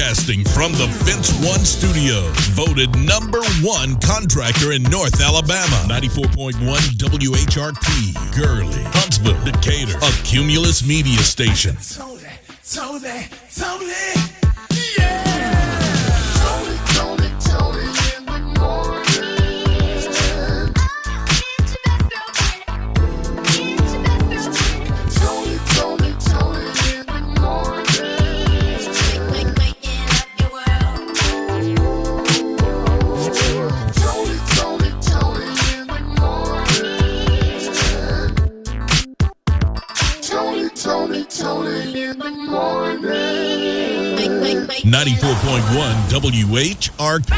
Broadcasting from the Fence One Studio. Voted #1 contractor in North Alabama. 94.1 WHRP. Gurley, Huntsville, Decatur. A Cumulus media station. Toni, yeah! Toni in the morning. Toni in the morning. 94.1 WHRP.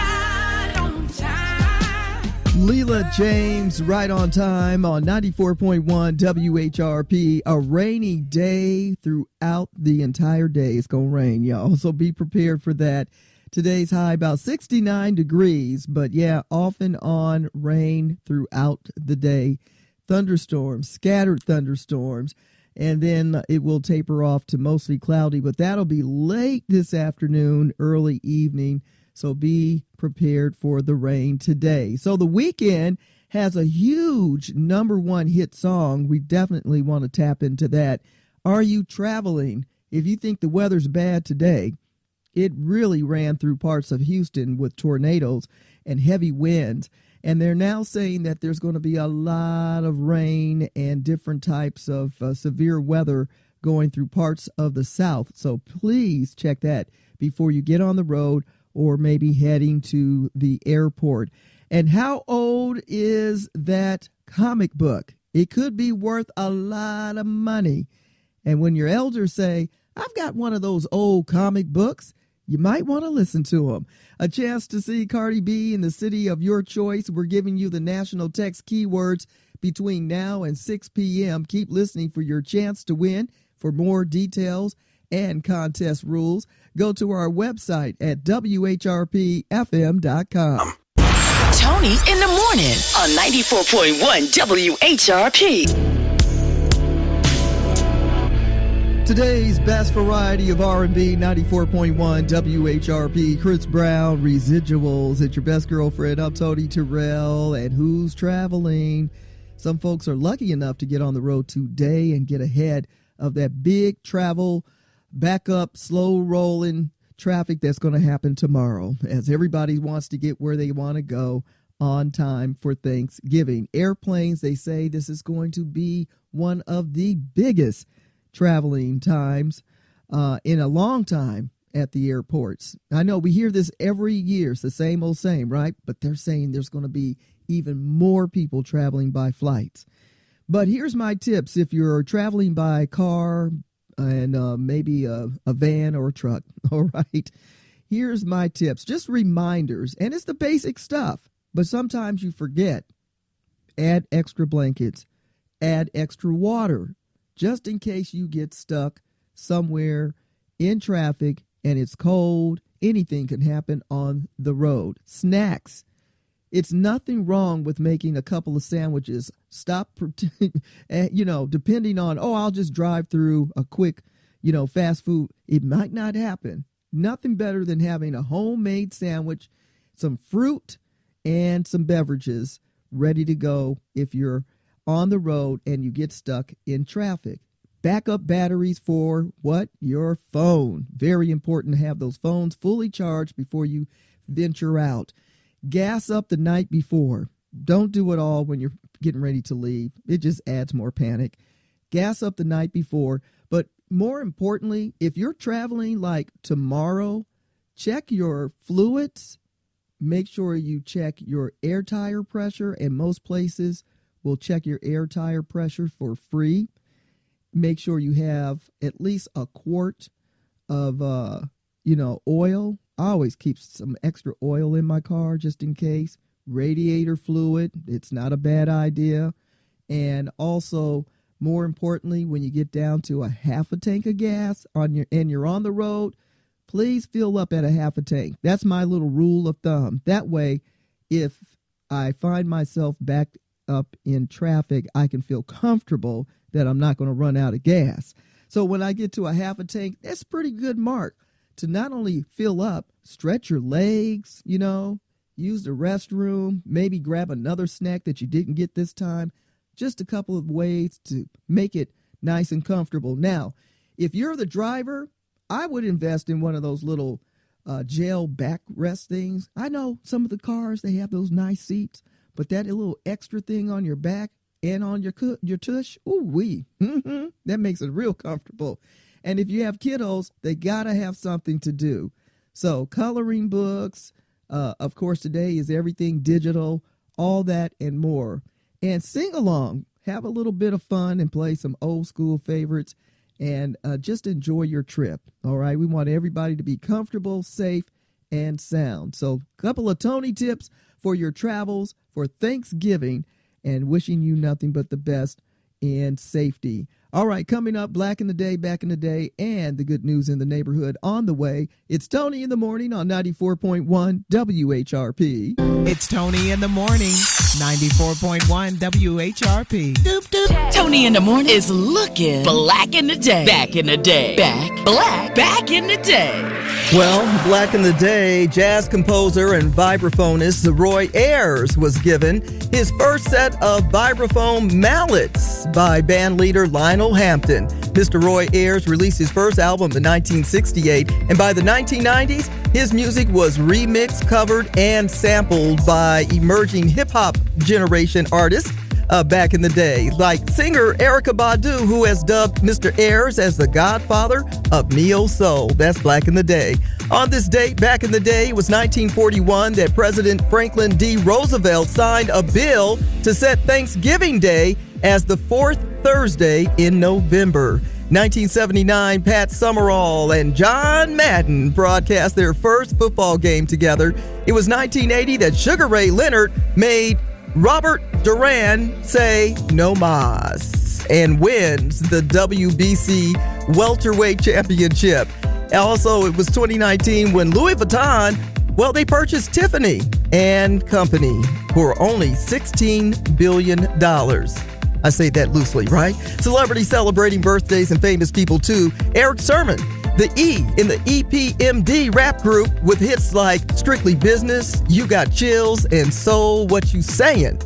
Leela James, right on time on 94.1 WHRP. A rainy day throughout the entire day. It's going to rain, y'all. So be prepared for that. Today's high about 69 degrees, but yeah, off and on rain throughout the day. Thunderstorms, scattered thunderstorms. And then it will taper off to mostly cloudy, but that'll be late this afternoon, early evening. So be prepared for the rain today. So The Weeknd has a huge #1 hit song. We definitely want to tap into that. Are you traveling? If you think the weather's bad today, it really ran through parts of Houston with tornadoes and heavy winds. And they're now saying that there's going to be a lot of rain and different types of severe weather going through parts of the South. So please check that before you get on the road or maybe heading to the airport. And how old is that comic book? It could be worth a lot of money. And when your elders say, I've got one of those old comic books, you might want to listen to them. A chance to see Cardi B in the city of your choice. We're giving you the national text keywords between now and 6 p.m. Keep listening for your chance to win. For more details and contest rules, go to our website at WHRPFM.com. Toni in the morning on 94.1 WHRP. Today's best variety of R&B, 94.1 WHRP. Chris Brown, Residuals. It's your best girlfriend. I'm Toni Terrell. And who's traveling? Some folks are lucky enough to get on the road today and get ahead of that big travel, backup, slow rolling traffic that's going to happen tomorrow, as everybody wants to get where they want to go on time for Thanksgiving. Airplanes, they say this is going to be one of the biggest traveling times in a long time at the airports. I know we hear this every year. It's the same old same, right? But they're saying there's going to be even more people traveling by flights. But here's my tips if you're traveling by car and maybe a van or a truck. All right. Here's my tips. Just reminders. And it's the basic stuff. But sometimes you forget. Add extra blankets. Add extra water. Just in case you get stuck somewhere in traffic and it's cold, anything can happen on the road. Snacks. It's nothing wrong with making a couple of sandwiches. Stop, depending on, I'll just drive through a quick, fast food. It might not happen. Nothing better than having a homemade sandwich, some fruit, and some beverages ready to go if you're on the road and you get stuck in traffic. Backup batteries for what? Your phone. Very important to have those phones fully charged before you venture out. Gas up the night before. Don't do it all when you're getting ready to leave. It just adds more panic. Gas up the night before. But more importantly, if you're traveling like tomorrow, check your fluids. Make sure you check your air tire pressure. And most places will check your air tire pressure for free. Make sure you have at least a quart of, oil. I always keep some extra oil in my car just in case. Radiator fluid. It's not a bad idea. And also, more importantly, when you get down to a half a tank of gas and you're on the road, please fill up at a half a tank. That's my little rule of thumb. That way, if I find myself backed up in traffic, I can feel comfortable that I'm not going to run out of gas. So when I get to a half a tank, that's a pretty good mark. to not only fill up, stretch your legs, use the restroom, maybe grab another snack that you didn't get this time. Just a couple of ways to make it nice and comfortable. Now, if you're the driver, I would invest in one of those little gel backrest things. I know some of the cars, they have those nice seats, but that little extra thing on your back and on your tush, ooh-wee, that makes it real comfortable. And if you have kiddos, they got to have something to do. So coloring books, of course, today is everything digital, all that and more. And sing along, have a little bit of fun and play some old school favorites and just enjoy your trip. All right. We want everybody to be comfortable, safe, and sound. So a couple of Toni tips for your travels for Thanksgiving and wishing you nothing but the best and safety. All right, coming up, Black in the Day, Back in the Day, and the good news in the neighborhood on the way. It's Toni in the Morning on 94.1 WHRP. It's Toni in the Morning, 94.1 WHRP. Doop, doop. Toni in the Morning is looking black in the day. Back in the day. Back in the day. Well, Black in the Day, jazz composer and vibraphonist Roy Ayers was given his first set of vibraphone mallets by band leader Lionel Hampton. Mr. Roy Ayers released his first album in 1968, and by the 1990s, his music was remixed, covered, and sampled by emerging hip-hop generation artists back in the day, like singer Erykah Badu, who has dubbed Mr. Ayers as the godfather of neo-soul. That's Black in the Day. On this date, back in the day, it was 1941 that President Franklin D. Roosevelt signed a bill to set Thanksgiving Day as the fourth Thursday in November. 1979, Pat Summerall and John Madden broadcast their first football game together. It was 1980 that Sugar Ray Leonard made Robert Duran say no mas and wins the WBC welterweight championship. Also, it was 2019 when Louis Vuitton, well, they purchased Tiffany and Company for only $16 billion. I say that loosely, right? Celebrities celebrating birthdays and famous people too. Eric Sermon, the E in the EPMD rap group with hits like Strictly Business, You Got Chills, and Soul What You Sayin',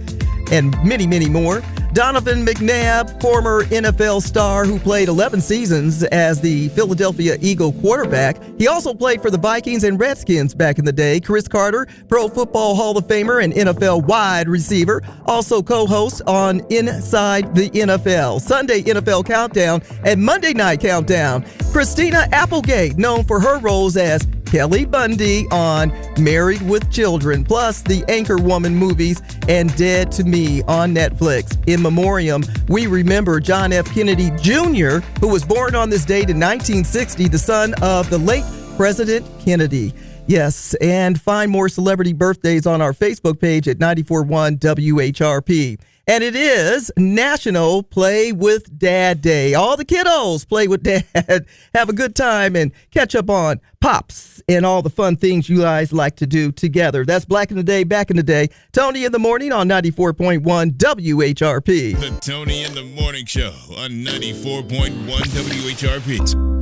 and many, many more. Donovan McNabb, former NFL star who played 11 seasons as the Philadelphia Eagle quarterback. He also played for the Vikings and Redskins back in the day. Chris Carter, Pro Football Hall of Famer and NFL wide receiver, also co-host on Inside the NFL, Sunday NFL Countdown, and Monday Night Countdown. Christina Applegate, known for her roles as Kelly Bundy on Married with Children, plus the Anchorwoman movies and Dead to Me on Netflix. In memoriam, we remember John F. Kennedy Jr., who was born on this date in 1960, the son of the late President Kennedy. Yes, and find more celebrity birthdays on our Facebook page at 94.1 WHRP. And it is National Play with Dad Day. All the kiddos play with Dad. Have a good time and catch up on Pops and all the fun things you guys like to do together. That's Black in the Day, Back in the Day. Toni in the Morning on 94.1 WHRP. The Toni in the Morning Show on 94.1 WHRP.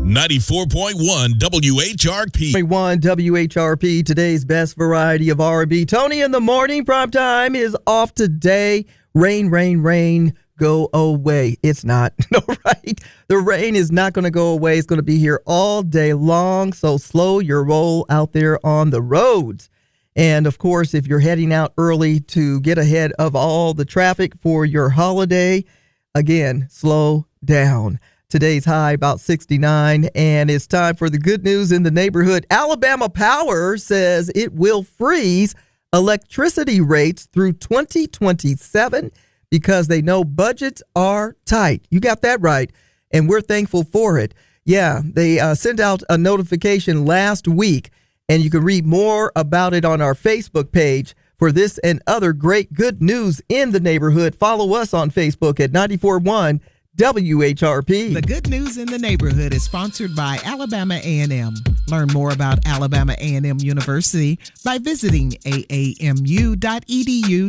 94.1 WHRP. 1 WHRP, today's best variety of R&B. Toni in the Morning, prime time is off today. Rain, rain, rain, go away. It's not. No, right? The rain is not going to go away. It's going to be here all day long. So slow your roll out there on the roads. And of course, if you're heading out early to get ahead of all the traffic for your holiday, again, slow down. Today's high about 69, and it's time for the good news in the neighborhood. Alabama Power says it will freeze electricity rates through 2027 because they know budgets are tight. You got that right, and we're thankful for it. Yeah, they sent out a notification last week, and you can read more about it on our Facebook page. For this and other great good news in the neighborhood, follow us on Facebook at 94.1 WHRP. The Good News in the Neighborhood is sponsored by Alabama A&M. Learn more about Alabama A&M University by visiting aamu.edu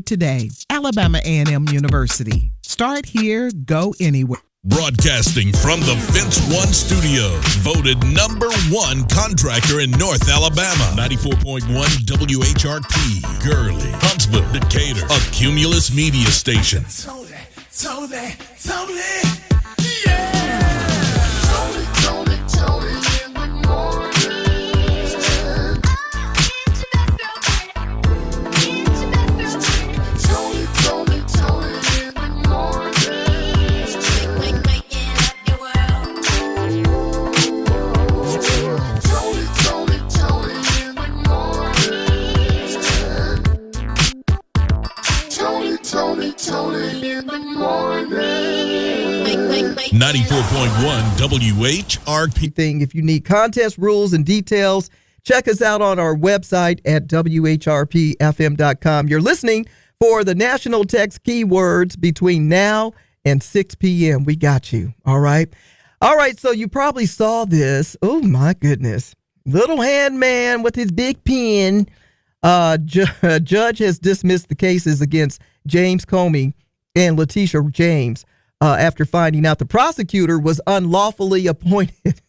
today. Alabama A&M University. Start here, go anywhere. Broadcasting from the Fence One Studio, voted number one contractor in North Alabama. 94.1 WHRP, Gurley, Huntsville, Decatur, a Cumulus media station. Toni, yeah. Toni in the morning. Toni in the morning. Toni in the morning. 94.1 WHRP. Thing. If you need contest rules and details, check us out on our website at WHRPFM.com. You're listening for the national text keywords between now and 6 p.m. We got you. All right. All right. So you probably saw this. Oh, my goodness. Little hand man with his big pen. Judge has dismissed the cases against James Comey and Letitia James after finding out the prosecutor was unlawfully appointed.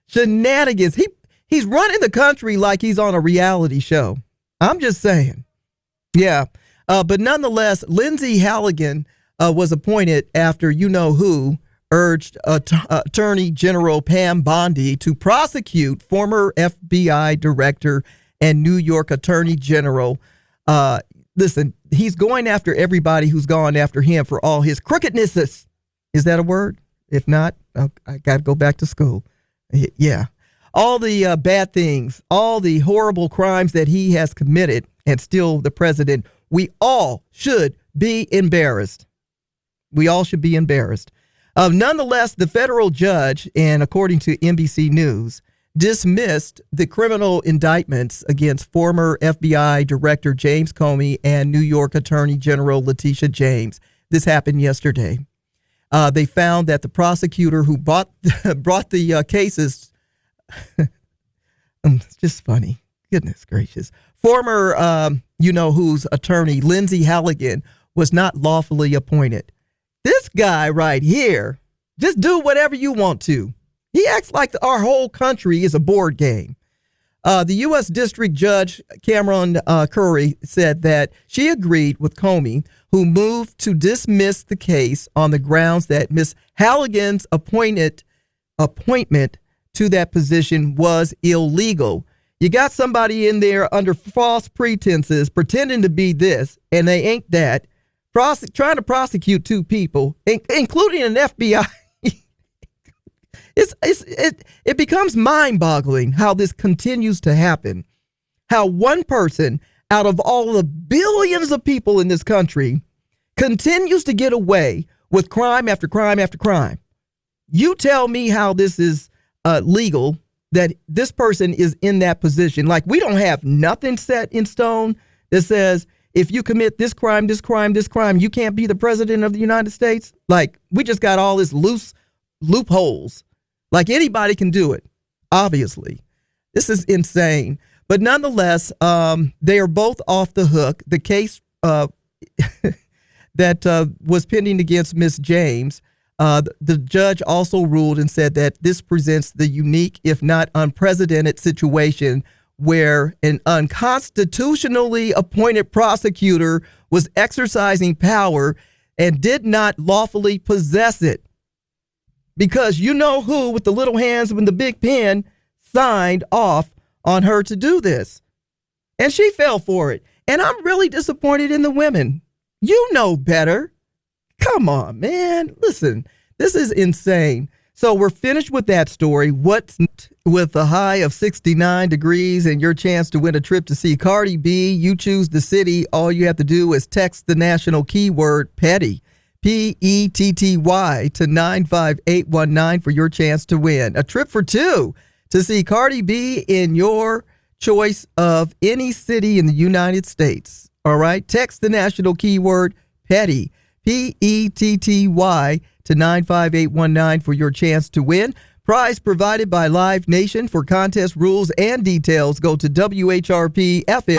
Shenanigans. He's running the country like he's on a reality show. I'm just saying. Yeah. But nonetheless, Lindsay Halligan was appointed after you-know-who urged Attorney General Pam Bondi to prosecute former FBI director and New York Attorney General. Listen, he's going after everybody who's gone after him for all his crookednesses. Is that a word? If not, I got to go back to school. Yeah. All the bad things, all the horrible crimes that he has committed, and still the president, we all should be embarrassed. We all should be embarrassed. Nonetheless, the federal judge, and according to NBC News, dismissed the criminal indictments against former FBI Director James Comey and New York Attorney General Letitia James. This happened yesterday. They found that the prosecutor who brought the cases, it's just funny. Goodness gracious. Former, you-know-who's attorney, Lindsay Halligan, was not lawfully appointed. This guy right here, just do whatever you want to. He acts like our whole country is a board game. The U.S. District Judge Cameron Curry said that she agreed with Comey, who moved to dismiss the case on the grounds that Ms. Halligan's appointment to that position was illegal. You got somebody in there under false pretenses pretending to be this, and they ain't that, trying to prosecute two people, including an FBI. It becomes mind-boggling how this continues to happen. How one person out of all the billions of people in this country continues to get away with crime after crime after crime. You tell me how this is legal, that this person is in that position. Like, we don't have nothing set in stone that says if you commit this crime, this crime, this crime, you can't be the president of the United States. Like, we just got all this loose loopholes. Like, anybody can do it, obviously. This is insane. But nonetheless, they are both off the hook. The case that was pending against Miss James, the judge also ruled and said that this presents the unique, if not unprecedented, situation where an unconstitutionally appointed prosecutor was exercising power and did not lawfully possess it. Because you-know-who with the little hands and the big pen signed off on her to do this. And she fell for it. And I'm really disappointed in the women. You know better. Come on, man. Listen, this is insane. So we're finished with that story. What's with a high of 69 degrees and your chance to win a trip to see Cardi B? You choose the city. All you have to do is text the national keyword PETTY. PETTY to 95819 for your chance to win a trip for two to see Cardi B in your choice of any city in the United States. All right. Text the national keyword PETTY, PETTY to 95819 for your chance to win. Prize provided by Live Nation. For contest rules and details, go to WHRP FM.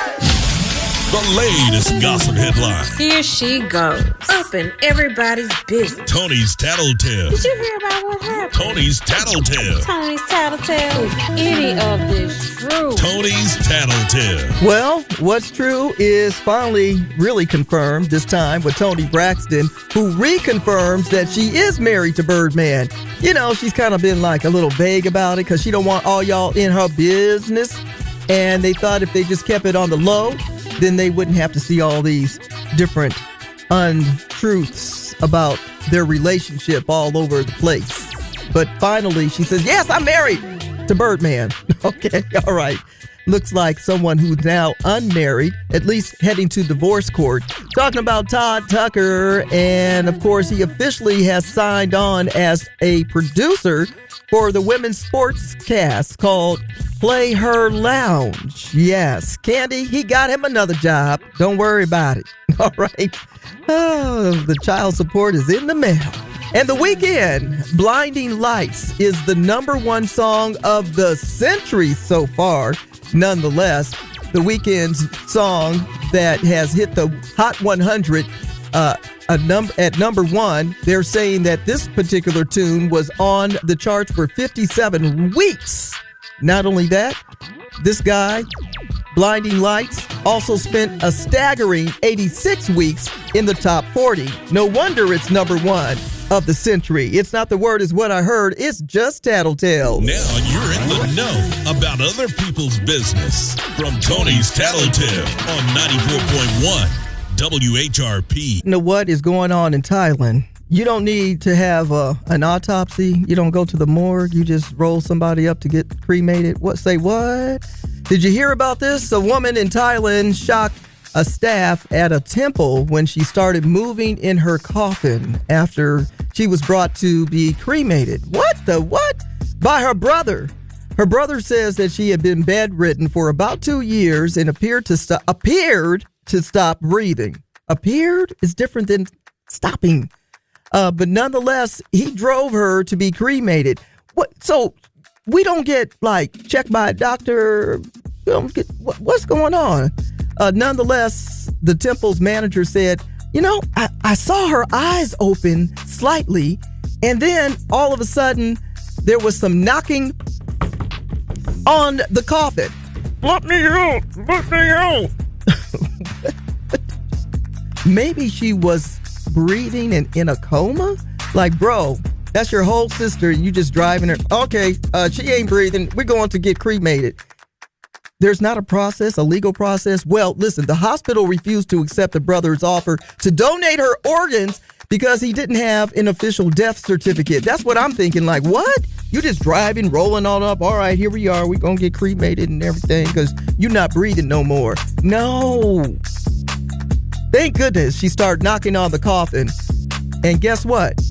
The latest gossip headlines. Here she goes, up in everybody's business. Tony's Tattletale. Did you hear about what happened? Tony's Tattletale. Tony's Tattletale. Is any of this true? Tony's Tattletale. Well, what's true is finally really confirmed, this time with Toni Braxton, who reconfirms that she is married to Birdman. You know, she's kind of been like a little vague about it because she don't want all y'all in her business. And they thought if they just kept it on the low, then they wouldn't have to see all these different untruths about their relationship all over the place. But finally, she says, yes, I'm married to Birdman. Okay, all right. Looks like someone who's now unmarried, at least heading to divorce court. Talking about Todd Tucker, and of course, he officially has signed on as a producer for the women's sports cast called Play Her Lounge. Yes, Candy, he got him another job. Don't worry about it. All right. Oh, the child support is in the mail. And The Weeknd, Blinding Lights, is the #1 song of the century so far. Nonetheless, The Weeknd's song that has hit the Hot 100 at number 1, they're saying that this particular tune was on the charts for 57 weeks. Not only that, this guy, Blinding Lights, also spent a staggering 86 weeks in the top 40. No wonder it's #1 of the century. It's not the word is what I heard. It's just tattletale. Now you're in the know about other people's business. From Tony's Tattletale on 94.1 WHRP. You know what is going on in Thailand? You don't need to have an autopsy. You don't go to the morgue. You just roll somebody up to get cremated. What? Say what? Did you hear about this? A woman in Thailand shocked a staff at a temple when she started moving in her coffin after she was brought to be cremated. What the what? By her brother. Her brother says that she had been bedridden for about 2 years and appeared to stop breathing. Appeared is different than stopping. But nonetheless, he drove her to be cremated. What? So we don't get like checked by a doctor. We don't get what's going on. Nonetheless, the temple's manager said, you know, I saw her eyes open slightly, and then all of a sudden there was some knocking on the coffin. Let me out! Let me out! Maybe she was breathing and in a coma? Like, bro, that's your whole sister. You just driving her. Okay, she ain't breathing. We're going to get cremated. There's not a process, a legal process. Well, listen, the hospital refused to accept the brother's offer to donate her organs because he didn't have an official death certificate. That's what I'm thinking. Like, what? You just driving, rolling on up. All right, here we are. We're going to get cremated and everything because you're not breathing no more. No. Thank goodness she started knocking on the coffin. And guess what?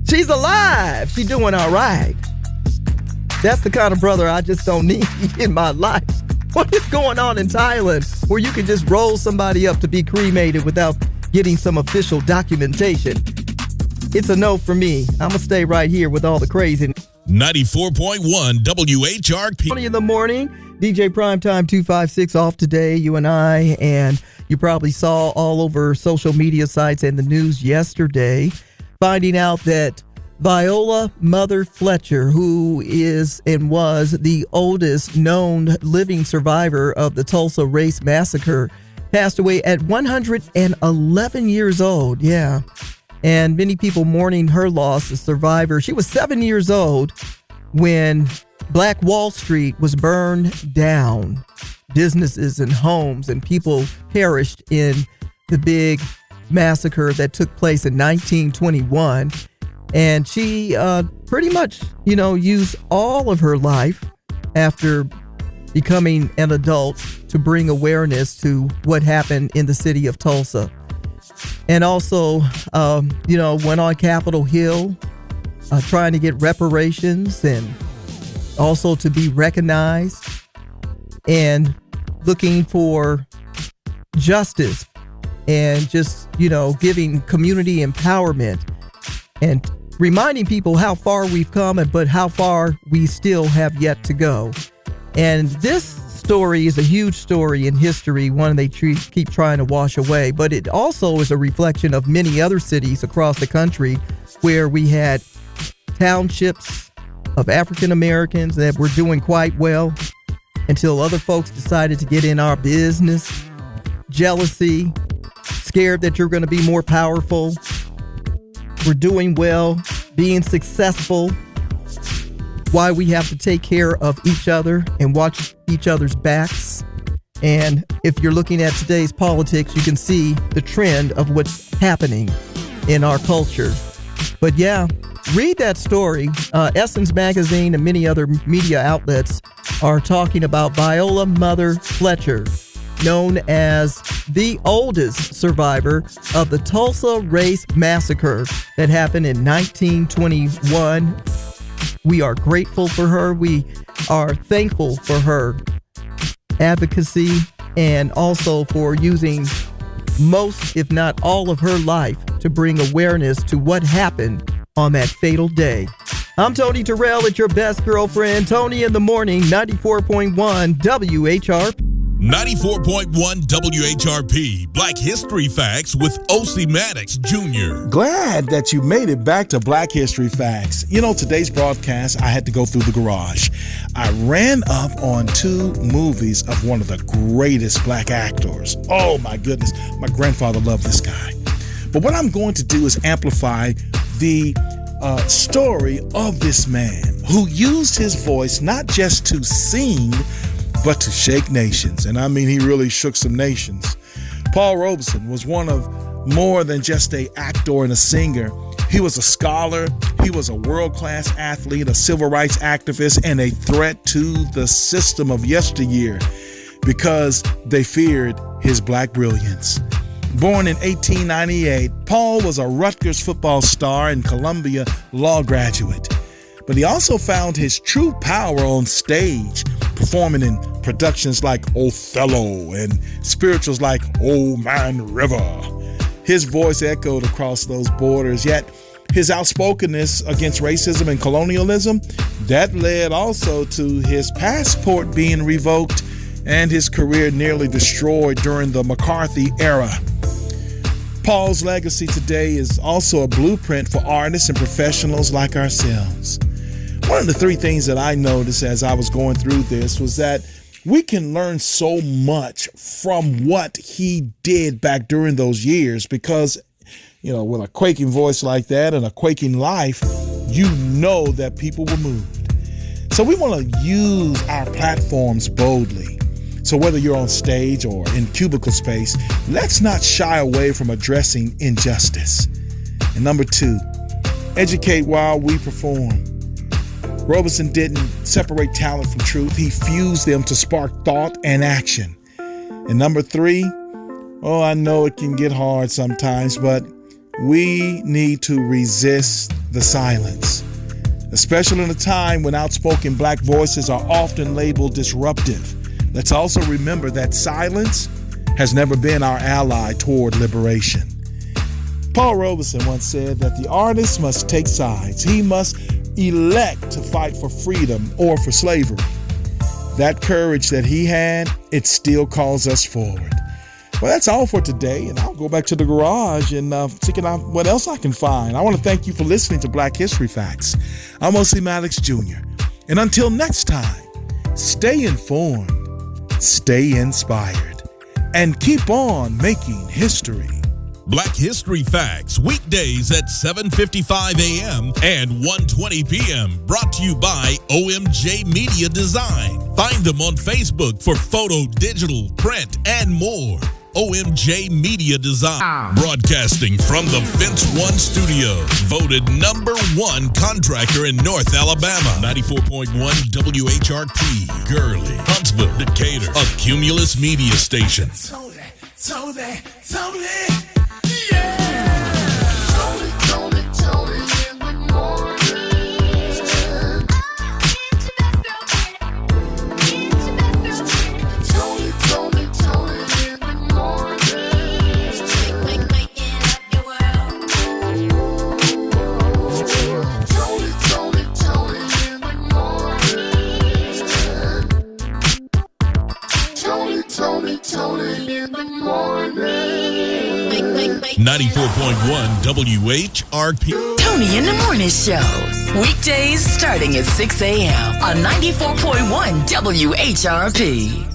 She's alive. She's doing all right. That's the kind of brother I just don't need in my life. What is going on in Thailand where you can just roll somebody up to be cremated without getting some official documentation? It's a no for me. I'm going to stay right here with all the crazy. 94.1 WHRP. 20 in the morning, DJ Primetime 256 off today, you and I, and you probably saw all over social media sites and the news yesterday, finding out that Viola Mother Fletcher, who is and was the oldest known living survivor of the Tulsa Race Massacre, passed away at 111 years old. Yeah. And many people mourning her loss as survivor. She was 7 years old when Black Wall Street was burned down. Businesses and homes and people perished in the big massacre that took place in 1921. And she pretty much, used all of her life after becoming an adult to bring awareness to what happened in the city of Tulsa. And also, went on Capitol Hill trying to get reparations and also to be recognized and looking for justice and just, giving community empowerment and reminding people how far we've come, but how far we still have yet to go. And this story is a huge story in history, one they keep trying to wash away, but it also is a reflection of many other cities across the country where we had townships of African Americans that were doing quite well until other folks decided to get in our business. Jealousy, scared that you're going to be more powerful. We're doing well, being successful. Why we have to take care of each other and watch each other's backs. And if you're looking at today's politics, you can see the trend of what's happening in our culture. But yeah, read that story. Essence Magazine and many other media outlets are talking about Viola Mother Fletcher, known as the oldest survivor of the Tulsa Race Massacre that happened in 1921. We are grateful for her. We are thankful for her advocacy and also for using most, if not all, of her life to bring awareness to what happened on that fatal day. I'm Toni Terrell at your best girlfriend, Toni in the Morning, 94.1 WHRP. 94.1 WHRP, Black History Facts with O.C. Maddox Jr. Glad that you made it back to Black History Facts. You know, today's broadcast, I had to go through the garage. I ran up on two movies of one of the greatest black actors. Oh my goodness, my grandfather loved this guy. But what I'm going to do is amplify the story of this man who used his voice not just to sing, but to shake nations. And I mean, he really shook some nations. Paul Robeson was one of more than just an actor and a singer. He was a scholar. He was a world-class athlete, a civil rights activist, and a threat to the system of yesteryear because they feared his black brilliance. Born in 1898, Paul was a Rutgers football star and Columbia law graduate. But he also found his true power on stage, performing in productions like Othello and spirituals like Old Man River. His voice echoed across those borders, yet his outspokenness against racism and colonialism, that led also to his passport being revoked and his career nearly destroyed during the McCarthy era. Paul's legacy today is also a blueprint for artists and professionals like ourselves. One of the three things that I noticed as I was going through this was that we can learn so much from what he did back during those years because, you know, with a quaking voice like that and a quaking life, you know that people were moved. So we want to use our platforms boldly. So whether you're on stage or in cubicle space, let's not shy away from addressing injustice. And number two, educate while we perform. Robeson didn't separate talent from truth. He fused them to spark thought and action. And number three, oh, I know it can get hard sometimes, but we need to resist the silence, especially in a time when outspoken black voices are often labeled disruptive. Let's also remember that silence has never been our ally toward liberation. Paul Robeson once said that the artist must take sides. He must elect to fight for freedom or for slavery. That courage that he had, it still calls us forward. Well, that's all for today, and I'll go back to the garage and figure out what else I can find. I want to thank you for listening to Black History Facts. I'm O.C. Maddox Jr. And until next time, stay informed, stay inspired, and keep on making history. Black History Facts, weekdays at 7:55 a.m. and 1:20 p.m. Brought to you by OMJ Media Design. Find them on Facebook for photo, digital, print, and more. OMJ Media Design. Broadcasting from the Fence One Studio. Voted #1 contractor in North Alabama. 94.1 WHRP. Gurley, Huntsville, Decatur. A Cumulus Media Station. Toni, in the morning. Toni, in the morning. Waking up your world. Toni, in the morning. Tony in the morning. 94.1 WHRP. Tony in the Morning Show. Weekdays starting at 6 a.m. on 94.1 WHRP.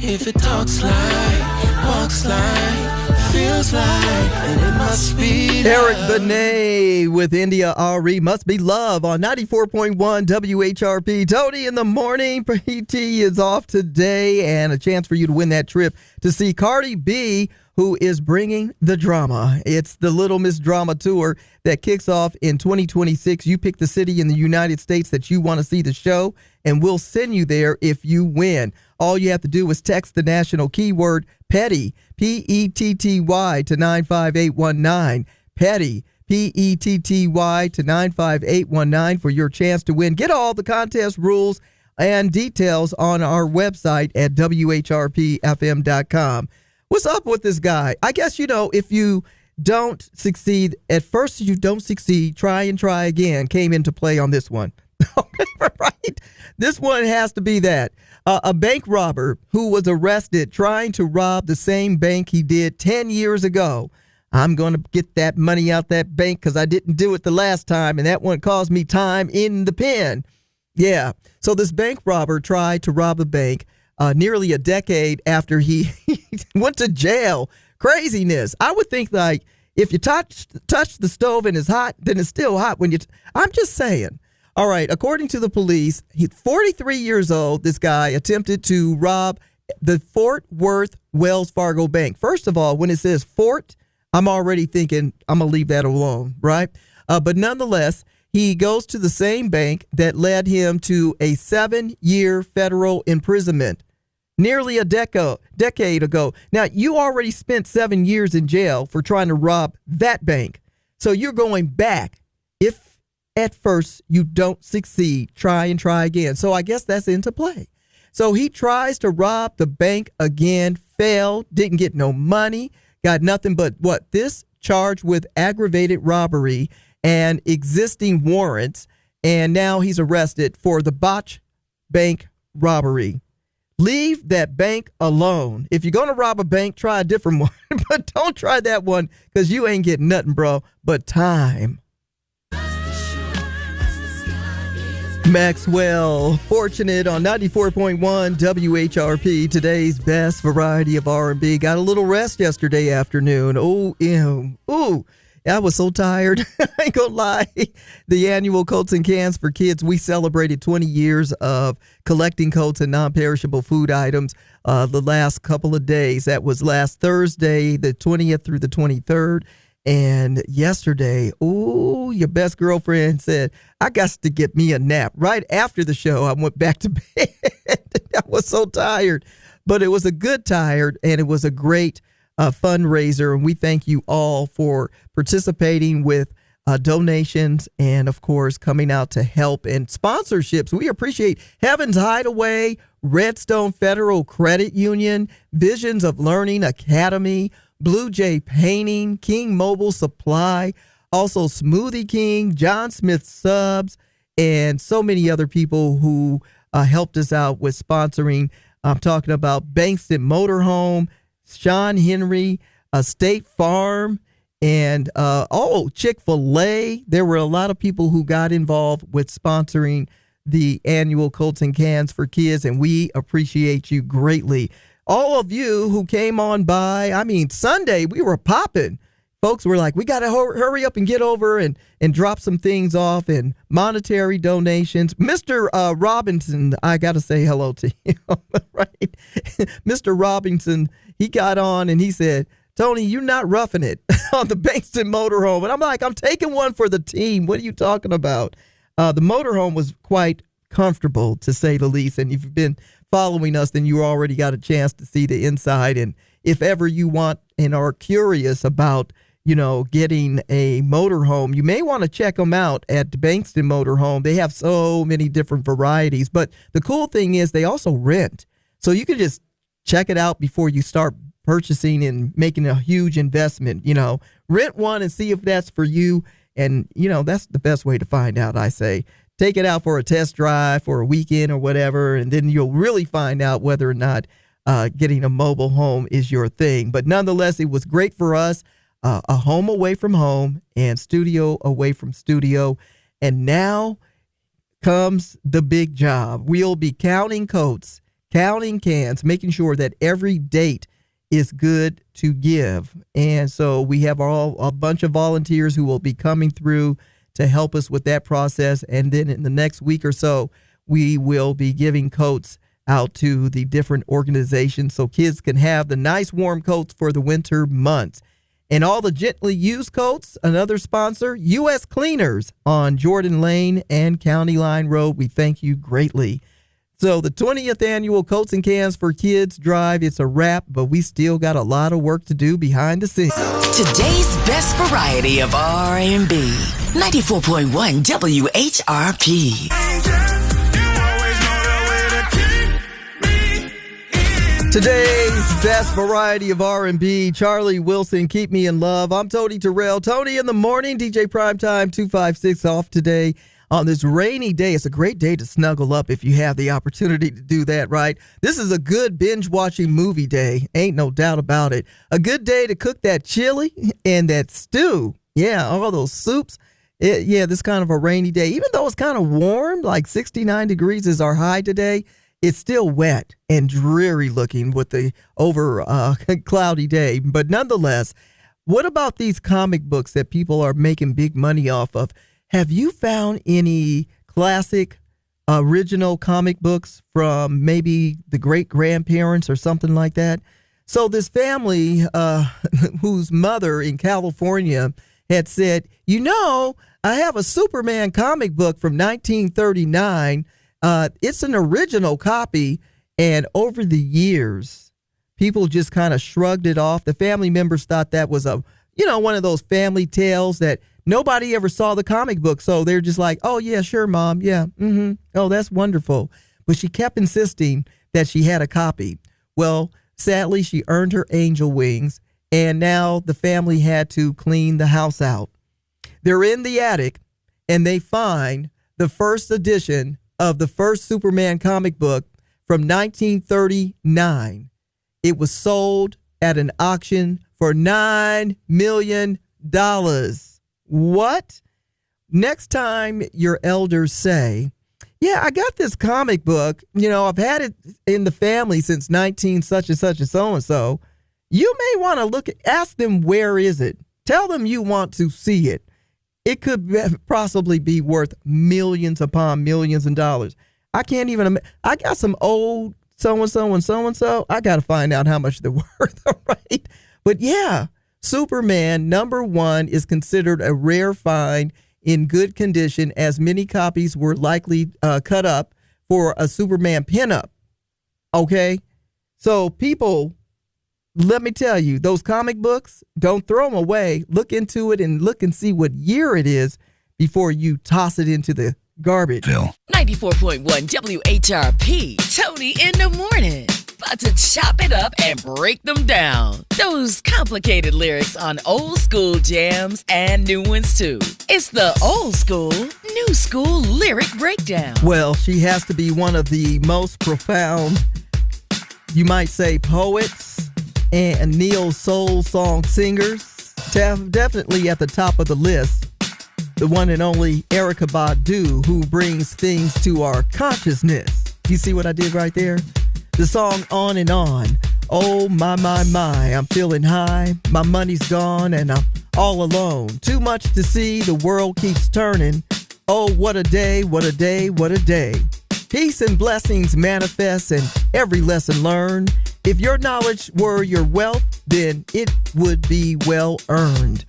If it talks like, walks like, feels like, and it must be Eric Benet with India Ari, Must Be Love on 94.1 WHRP. Tony in the morning. PT is off today, and a chance for you to win that trip to see Cardi B, who is bringing the drama. It's the Little Miss Drama Tour that kicks off in 2026. You pick the city in the United States that you want to see the show, and we'll send you there if you win. All you have to do is text the national keyword Petty, P-E-T-T-Y, to 95819. Petty, Petty, to 95819 for your chance to win. Get all the contest rules and details on our website at WHRPFM.com. What's up with this guy? I guess, if you don't succeed, at first you don't succeed, try and try again, came into play on this one. Right? This one has to be that. A bank robber who was arrested trying to rob the same bank he did 10 years ago. I'm going to get that money out that bank because I didn't do it the last time, and that one caused me time in the pen. Yeah. So this bank robber tried to rob a bank nearly a decade after he went to jail. Craziness. I would think, like, if you touch the stove and it's hot, then it's still hot when I'm just saying. All right, according to the police, he's 43 years old. This guy attempted to rob the Fort Worth Wells Fargo Bank. First of all, when it says Fort, I'm already thinking I'm going to leave that alone, right? But nonetheless, he goes to the same bank that led him to a 7-year federal imprisonment nearly a decade ago. Now, you already spent 7 years in jail for trying to rob that bank. So you're going back. If at first you don't succeed, try and try again. So I guess that's into play. So he tries to rob the bank again, failed, didn't get no money, got nothing but this charged with aggravated robbery and existing warrants. And now he's arrested for the botched bank robbery. Leave that bank alone. If you're going to rob a bank, try a different one, but don't try that one because you ain't getting nothing, bro, but time. Maxwell, Fortunate on 94.1 WHRP, today's best variety of R&B. Got a little rest yesterday afternoon. I was so tired. I ain't gonna lie. The annual Coats and Cans for Kids, we celebrated 20 years of collecting coats and non-perishable food items the last couple of days. That was last Thursday, the 20th through the 23rd. And yesterday, your best girlfriend said, I got to get me a nap. Right after the show, I went back to bed. I was so tired, but it was a good tired, and it was a great fundraiser. And we thank you all for participating with donations and, of course, coming out to help and sponsorships. We appreciate Heaven's Hideaway, Redstone Federal Credit Union, Visions of Learning Academy, Blue Jay Painting, King Mobile Supply, also Smoothie King, John Smith Subs, and so many other people who helped us out with sponsoring. I'm talking about Bankston Motorhome, Sean Henry, State Farm, and Chick-fil-A. There were a lot of people who got involved with sponsoring the annual Coats and Cans for Kids, and we appreciate you greatly. All of you who came on by, Sunday, we were popping. Folks were like, we got to hurry up and get over and drop some things off and monetary donations. Mr. Robinson, I got to say hello to you, right? Mr. Robinson, he got on and he said, Tony, you're not roughing it on the Bankston Motorhome. And I'm like, I'm taking one for the team. What are you talking about? The motorhome was quite comfortable, to say the least. And if you've been following us, then you already got a chance to see the inside. And if ever you want and are curious about, getting a motorhome, you may want to check them out at Bankston Motorhome. They have so many different varieties. But the cool thing is they also rent. So you can just check it out before you start purchasing and making a huge investment. Rent one and see if that's for you. And, that's the best way to find out, I say. Take it out for a test drive for a weekend or whatever, and then you'll really find out whether or not getting a mobile home is your thing. But nonetheless, it was great for us. A home away from home and studio away from studio. And now comes the big job. We'll be counting coats, counting cans, making sure that every date is good to give. And so we have a bunch of volunteers who will be coming through to help us with that process. And then in the next week or so, we will be giving coats out to the different organizations so kids can have the nice warm coats for the winter months. And all the gently used coats, another sponsor, U.S. Cleaners on Jordan Lane and County Line Road. We thank you greatly. So the 20th annual Coats and Cans for Kids Drive, it's a wrap, but we still got a lot of work to do behind the scenes. Today's best variety of R&B. 94.1 WHRP. Today's best variety of R&B, Charlie Wilson, Keep Me in Love. I'm Toni Terrell. Tony in the morning, DJ Primetime 256 off today on this rainy day. It's a great day to snuggle up if you have the opportunity to do that, right? This is a good binge-watching movie day. Ain't no doubt about it. A good day to cook that chili and that stew. Yeah, all those soups. This kind of a rainy day. Even though it's kind of warm, like 69 degrees is our high today, it's still wet and dreary looking with the cloudy day. But nonetheless, what about these comic books that people are making big money off of? Have you found any classic original comic books from maybe the great-grandparents or something like that? So this family whose mother in California had said, I have a Superman comic book from 1939. It's an original copy, and over the years, people just kind of shrugged it off. The family members thought that was one of those family tales that nobody ever saw the comic book, so they're just like, oh, yeah, sure, Mom, yeah, oh, that's wonderful. But she kept insisting that she had a copy. Well, sadly, she earned her angel wings, and now the family had to clean the house out. They're in the attic, and they find the first edition of the first Superman comic book from 1939. It was sold at an auction for $9 million. What? Next time your elders say, yeah, I got this comic book, I've had it in the family since 19 such and such and so, you may want to ask them, where is it? Tell them you want to see it. It could possibly be worth millions upon millions of dollars. I can't even, I got some old so-and-so and so-and-so. I got to find out how much they're worth, right? But yeah, Superman #1 is considered a rare find in good condition, as many copies were likely cut up for a Superman pinup. Okay? So people, let me tell you, those comic books, don't throw them away. Look into it and look and see what year it is before you toss it into the garbage. 94.1 WHRP. Toni in the morning. About to chop it up and break them down. Those complicated lyrics on old school jams and new ones too. It's the old school, new school lyric breakdown. Well, she has to be one of the most profound, you might say, poets and neo soul song singers. Definitely at the top of the list. The one and only Erykah Badu, who brings things to our consciousness. You see what I did right there? The song On and On. Oh, my, I'm feeling high. My money's gone and I'm all alone. Too much to see, the world keeps turning. Oh, what a day, what a day, what a day. Peace and blessings manifest in every lesson learned. If your knowledge were your wealth, then it would be well earned.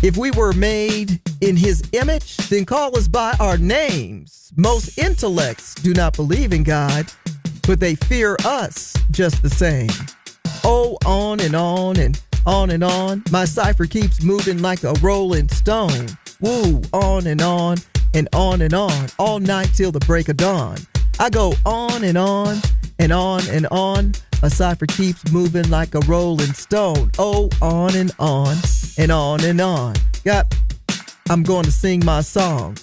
If we were made in his image, then call us by our names. Most intellects do not believe in God, but they fear us just the same. Oh, on and on and on and on. My cipher keeps moving like a rolling stone. Woo, on and on and on and on. All night till the break of dawn. I go on and on and on and on. A cipher keeps moving like a rolling stone. Oh, on and on and on and on. I'm going to sing my song.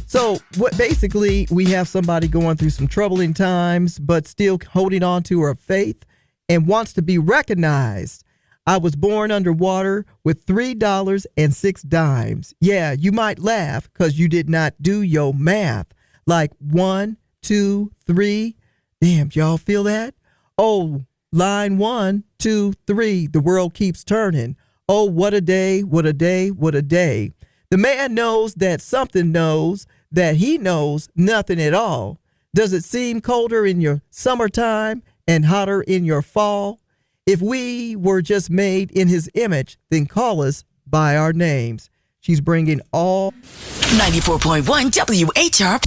So basically, we have somebody going through some troubling times, but still holding on to her faith and wants to be recognized. I was born underwater with $3.06. Yeah, you might laugh because you did not do your math. Like 1, 2, 3. Damn, y'all feel that? Oh, line 1, 2, 3. The world keeps turning. Oh, what a day, what a day, what a day. The man knows that something knows that he knows nothing at all. Does it seem colder in your summertime and hotter in your fall? If we were just made in his image, then call us by our names. She's bringing all 94.1 WHRP.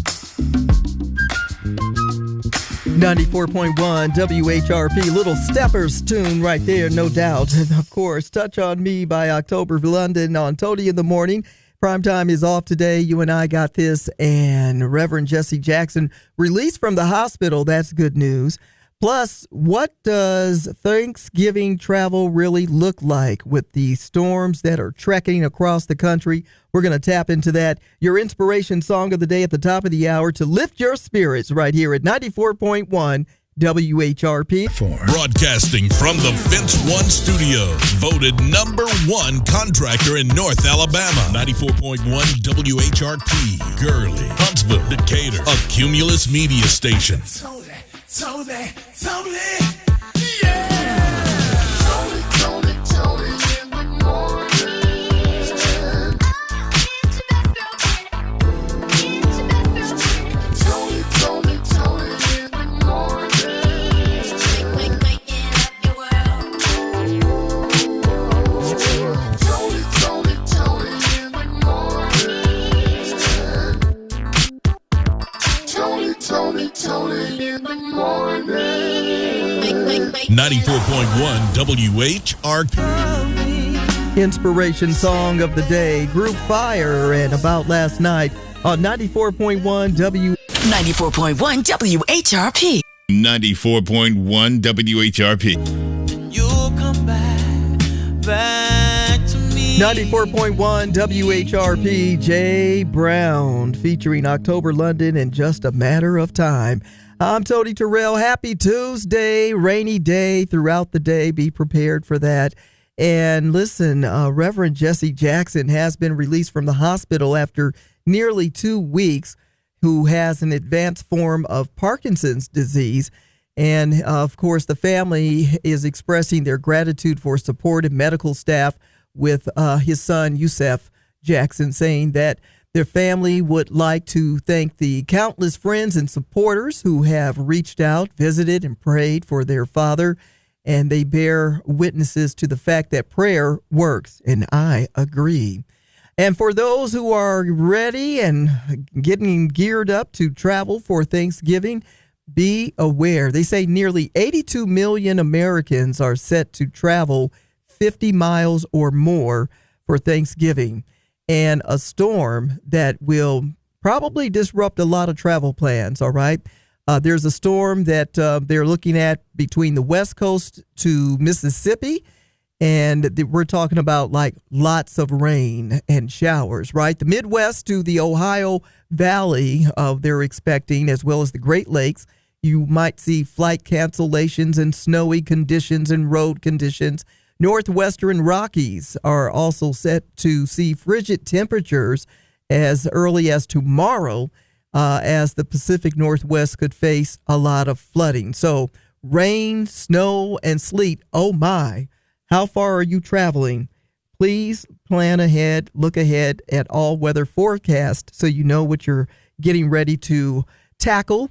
94.1 WHRP, Little Steppers tune right there, no doubt. And of course, Touch on Me by October London on Toni in the Morning. Primetime is off today. You and I got this, and Reverend Jesse Jackson released from the hospital. That's good news. Plus, what does Thanksgiving travel really look like with the storms that are trekking across the country? We're going to tap into that. Your inspiration song of the day at the top of the hour to lift your spirits right here at 94.1 WHRP. Broadcasting from the Fence One Studio, voted #1 contractor in North Alabama. 94.1 WHRP, Gurley, Huntsville, Decatur, a Cumulus media station. Toni, yeah! Toni in the morning. Toni in the morning. Waking up your world. Toni in the morning. Toni in the morning. 94.1 WHRP. Inspiration song of the day, Group Fire, and About Last Night on 94.1 94.1 WHRP. 94.1 WHRP. You'll come back to me. 94.1 WHRP, Jay Brown, featuring October London in Just a Matter of Time. I'm Toni Terrell. Happy Tuesday, rainy day throughout the day. Be prepared for that. And listen, Reverend Jesse Jackson has been released from the hospital after nearly 2 weeks, who has an advanced form of Parkinson's disease. And of course, the family is expressing their gratitude for support and medical staff, with his son, Yusef Jackson, saying that their family would like to thank the countless friends and supporters who have reached out, visited, and prayed for their father. And they bear witnesses to the fact that prayer works. And I agree. And for those who are ready and getting geared up to travel for Thanksgiving, be aware. They say nearly 82 million Americans are set to travel 50 miles or more for Thanksgiving. And a storm that will probably disrupt a lot of travel plans, all right? There's a storm that they're looking at between the West Coast to Mississippi, and we're talking about like lots of rain and showers, right? The Midwest to the Ohio Valley, they're expecting, as well as the Great Lakes. You might see flight cancellations and snowy conditions and road conditions. Northwestern Rockies are also set to see frigid temperatures as early as tomorrow, as the Pacific Northwest could face a lot of flooding. So rain, snow, and sleet. Oh my, how far are you traveling? Please plan ahead, look ahead at all weather forecast so you know what you're getting ready to tackle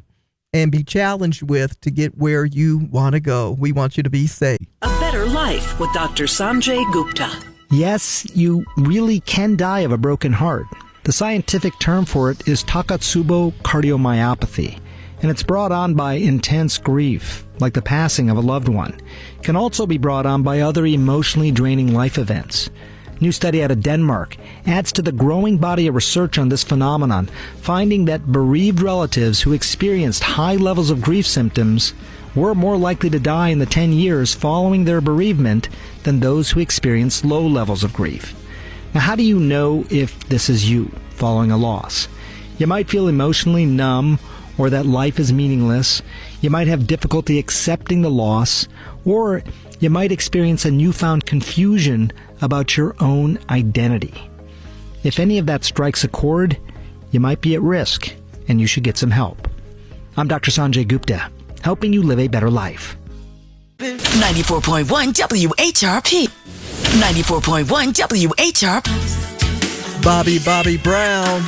and be challenged with to get where you want to go. We want you to be safe. A Better Life with Dr. Sanjay Gupta. Yes, you really can die of a broken heart. The scientific term for it is Takotsubo cardiomyopathy, and it's brought on by intense grief, like the passing of a loved one. It can also be brought on by other emotionally draining life events. A new study out of Denmark adds to the growing body of research on this phenomenon, finding that bereaved relatives who experienced high levels of grief symptoms were more likely to die in the 10 years following their bereavement than those who experienced low levels of grief. Now, how do you know if this is you following a loss? You might feel emotionally numb or that life is meaningless. You might have difficulty accepting the loss, or you might experience a newfound confusion about your own identity. If any of that strikes a chord, you might be at risk, and you should get some help. I'm Dr. Sanjay Gupta, helping you live a better life. 94.1 WHRP. 94.1 WHRP. Bobby Brown.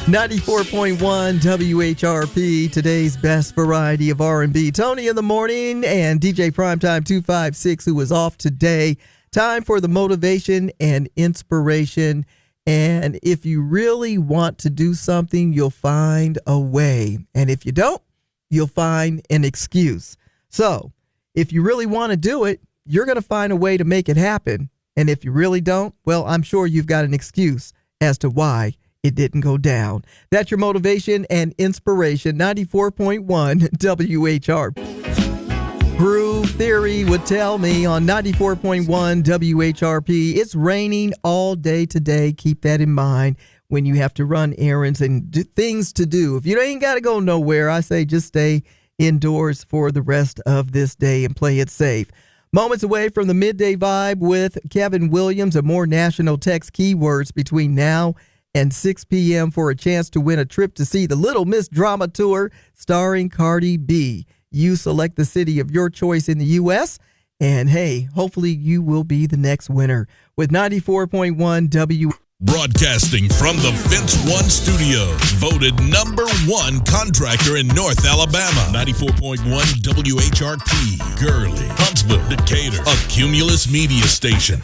94.1 WHRP, today's best variety of R&B. Toni in the morning and DJ Primetime 256, who is off today. Time for the motivation and inspiration. And if you really want to do something, you'll find a way. And if you don't, you'll find an excuse. So if you really want to do it, you're going to find a way to make it happen. And if you really don't, well, I'm sure you've got an excuse as to why it didn't go down. That's your motivation and inspiration. 94.1 WHRP. Groove Theory would tell me on 94.1 WHRP, it's raining all day today. Keep that in mind when you have to run errands and things to do. If you ain't got to go nowhere, I say just stay indoors for the rest of this day and play it safe. Moments away from the midday vibe with Kevin Williams, and more national text keywords between now and 6 p.m. for a chance to win a trip to see the Little Miss Drama Tour starring Cardi B. You select the city of your choice in the U.S., and hey, hopefully you will be the next winner with 94.1 W. Broadcasting from the Fence One Studio, voted #1 contractor in North Alabama. 94.1 WHRP, Gurley, Huntsville, Decatur, a Cumulus media station.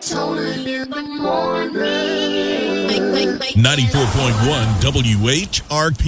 Toni, in the morning. 94.1 WHRP.